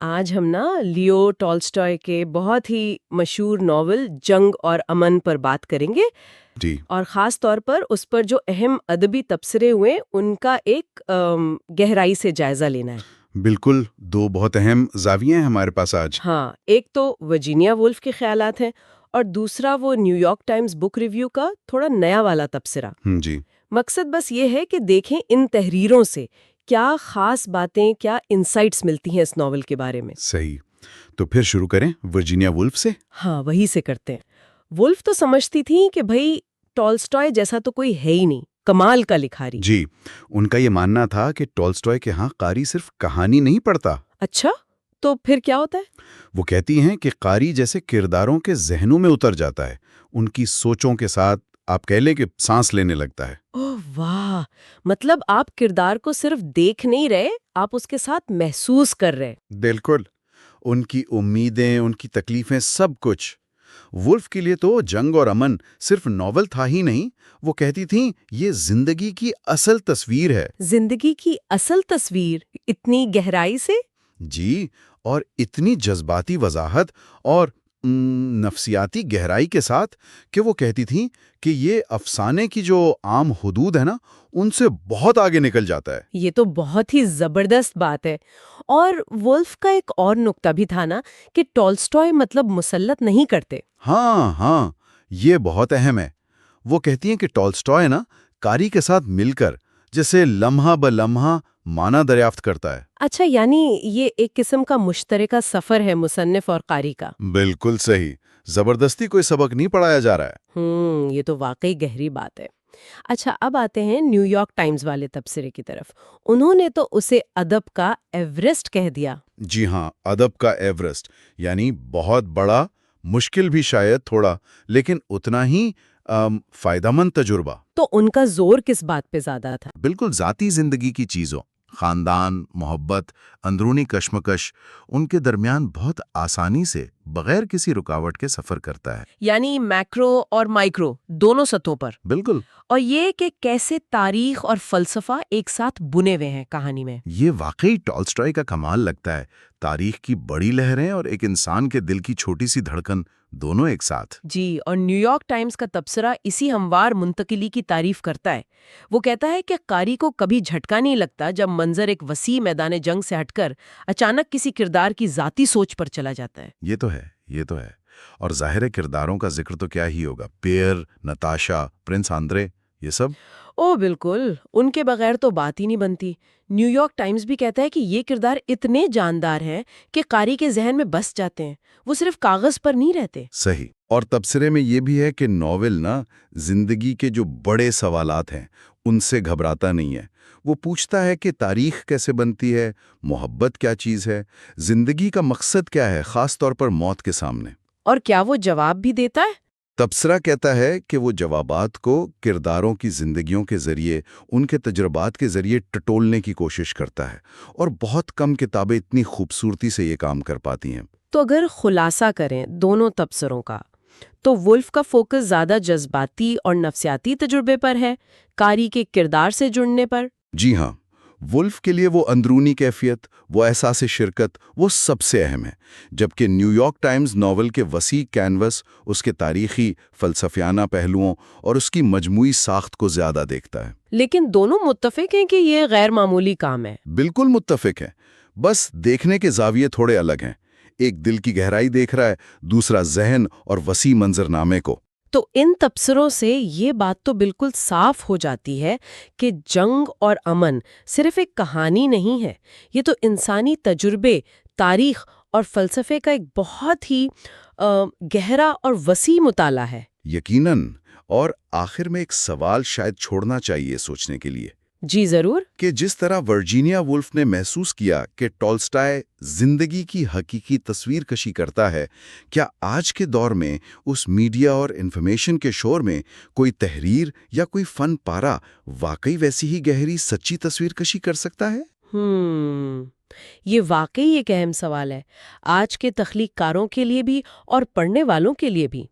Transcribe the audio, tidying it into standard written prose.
آج ہم نا لیو ٹالسٹائے کے بہت ہی مشہور ناول جنگ اور امن پر بات کریں گے، جی اور خاص طور پر اس پر جو اہم ادبی تبصرے ہوئے ان کا ایک گہرائی سے جائزہ لینا ہے۔ بالکل، دو بہت اہم زاویے ہیں ہمارے پاس آج۔ ہاں، ایک تو ورجینیا وولف کے خیالات ہیں اور دوسرا وہ نیو یارک ٹائمز بک ریویو کا تھوڑا نیا والا تبصرہ۔ جی مقصد بس یہ ہے کہ دیکھیں ان تحریروں سے کیا خاص باتیں، کیا انسائٹس ملتی ہیں اس ناول کے بارے میں۔ صحیح، تو پھر شروع کریں ورجینیا وولف سے۔ ہاں، وہی سے کرتے ہیں۔ وولف تو سمجھتی تھی کہ بھئی ٹالسٹائے جیسا تو کوئی ہے ہی نہیں، کمال کا لکھاری۔ جی، ان کا یہ ماننا تھا کہ ٹالسٹائے کے ہاں قاری صرف کہانی نہیں پڑھتا۔ اچھا، تو پھر کیا ہوتا ہے؟ وہ کہتی ہیں کہ قاری جیسے کرداروں کے ذہنوں میں اتر جاتا ہے، ان کی سوچوں کے ساتھ آپ کہہ لیں کہ سانس لینے لگتا ہے۔ اوہ واہ، مطلب آپ کردار کو صرف دیکھ نہیں رہے، آپ اس کے ساتھ محسوس کر رہے۔ بالکل، ان کی امیدیں، ان کی تکلیفیں، سب کچھ۔ وولف کے لیے تو جنگ اور امن صرف ناول تھا ہی نہیں، وہ کہتی تھیں یہ زندگی کی اصل تصویر ہے۔ زندگی کی اصل تصویر اتنی گہرائی سے؟ جی، اور اتنی جذباتی وضاحت اور نفسیاتی گہرائی کے ساتھ کہ وہ کہتی تھیں کہ یہ افسانے کی جو عام حدود ہے نا، ان سے بہت آگے نکل جاتا ہے۔ یہ تو بہت ہی زبردست بات ہے۔ اور وولف کا ایک اور نکتہ بھی تھا نا کہ ٹالسٹائے مطلب مسلط نہیں کرتے۔ ہاں ہاں، یہ بہت اہم ہے۔ وہ کہتی ہیں کہ ٹالسٹائے نا قاری کے ساتھ مل کر جیسے لمحہ بلمحہ معنی دریافت کرتا ہے۔ اچھا، یعنی یہ ایک قسم کا مشترکہ سفر ہے مصنف اور قاری کا۔ بالکل صحیح، زبردستی کوئی سبق نہیں پڑھایا جا رہا ہے۔ یہ تو واقعی گہری بات ہے۔ اچھا، اب آتے ہیں نیو یارک ٹائمز والے تبصرے کی طرف۔ انہوں نے تو اسے ادب کا ایوریسٹ کہہ دیا۔ جی ہاں، ادب کا ایورسٹ، یعنی بہت بڑا، مشکل بھی شاید تھوڑا، لیکن اتنا ہی فائدہ مند تجربہ۔ تو ان کا زور کس بات پہ زیادہ تھا؟ بالکل ذاتی زندگی کی چیزوں، خاندان، محبت، اندرونی کشمکش، ان کے درمیان بہت آسانی سے بغیر کسی رکاوٹ کے سفر کرتا ہے۔ یعنی میکرو اور مائکرو دونوں سطحوں پر۔ بالکل، اور یہ کہ کیسے تاریخ اور فلسفہ ایک ساتھ بنے ہوئے ہیں کہانی میں۔ یہ واقعی ٹالسٹائے کا کمال لگتا ہے، تاریخ کی بڑی لہریں اور ایک انسان کے دل کی چھوٹی سی دھڑکن، دونوں ایک ساتھ۔ جی، اور نیو یارک ٹائمز کا تبصرہ اسی ہموار منتقلی کی تعریف کرتا ہے۔ وہ کہتا ہے کہ قاری کو کبھی جھٹکا نہیں لگتا جب منظر ایک وسیع میدان جنگ سے ہٹ کر اچانک کسی کردار کی ذاتی سوچ پر چلا جاتا ہے۔ یہ تو ہے، یہ تو ہے۔ اور ظاہر کرداروں کا ذکر تو کیا ہی ہوگا، پیئر، نتاشا، پرنس آندرے، یہ سب۔ او بالکل، ان کے بغیر تو بات ہی نہیں بنتی۔ نیو یارک ٹائمز بھی کہتا ہے کہ یہ کردار اتنے جاندار ہیں کہ قاری کے ذہن میں بس جاتے ہیں، وہ صرف کاغذ پر نہیں رہتے۔ صحیح، اور تبصرے میں یہ بھی ہے کہ ناول نا زندگی کے جو بڑے سوالات ہیں ان سے گھبراتا نہیں ہے۔ وہ پوچھتا ہے کہ تاریخ کیسے بنتی ہے، محبت کیا چیز ہے، زندگی کا مقصد کیا ہے، خاص طور پر موت کے سامنے۔ اور کیا وہ جواب بھی دیتا ہے؟ تبصرہ کہتا ہے کہ وہ جوابات کو کرداروں کی زندگیوں کے ذریعے، ان کے تجربات کے ذریعے ٹٹولنے کی کوشش کرتا ہے، اور بہت کم کتابیں اتنی خوبصورتی سے یہ کام کر پاتی ہیں۔ تو اگر خلاصہ کریں دونوں تبصروں کا، تو وولف کا فوکس زیادہ جذباتی اور نفسیاتی تجربے پر ہے، قاری کے کردار سے جڑنے پر۔ جی ہاں، وولف کے لیے وہ اندرونی کیفیت، وہ احساس شرکت، وہ سب سے اہم ہے، جبکہ نیو یارک ٹائمز ناول کے وسیع کینوس، اس کے تاریخی، فلسفیانہ پہلوؤں اور اس کی مجموعی ساخت کو زیادہ دیکھتا ہے۔ لیکن دونوں متفق ہیں کہ یہ غیر معمولی کام ہے۔ بالکل متفق ہیں، بس دیکھنے کے زاویے تھوڑے الگ ہیں۔ ایک دل کی گہرائی دیکھ رہا ہے، دوسرا ذہن اور وسیع منظرنامے کو۔ تو ان تبصروں سے یہ بات تو بالکل صاف ہو جاتی ہے کہ جنگ اور امن صرف ایک کہانی نہیں ہے، یہ تو انسانی تجربے، تاریخ اور فلسفے کا ایک بہت ہی گہرا اور وسیع مطالعہ ہے۔ یقیناً، اور آخر میں ایک سوال شاید چھوڑنا چاہیے سوچنے کے لیے، جی ضرور۔ کہ جس طرح ورجینیا وولف نے محسوس کیا کہ ٹالسٹائے زندگی کی حقیقی تصویر کشی کرتا ہے، کیا آج کے دور میں اس میڈیا اور انفارمیشن کے شور میں کوئی تحریر یا کوئی فن پارا واقعی ویسی ہی گہری سچی تصویر کشی کر سکتا ہے؟ یہ واقعی ایک اہم سوال ہے، آج کے تخلیق کاروں کے لیے بھی اور پڑھنے والوں کے لیے بھی۔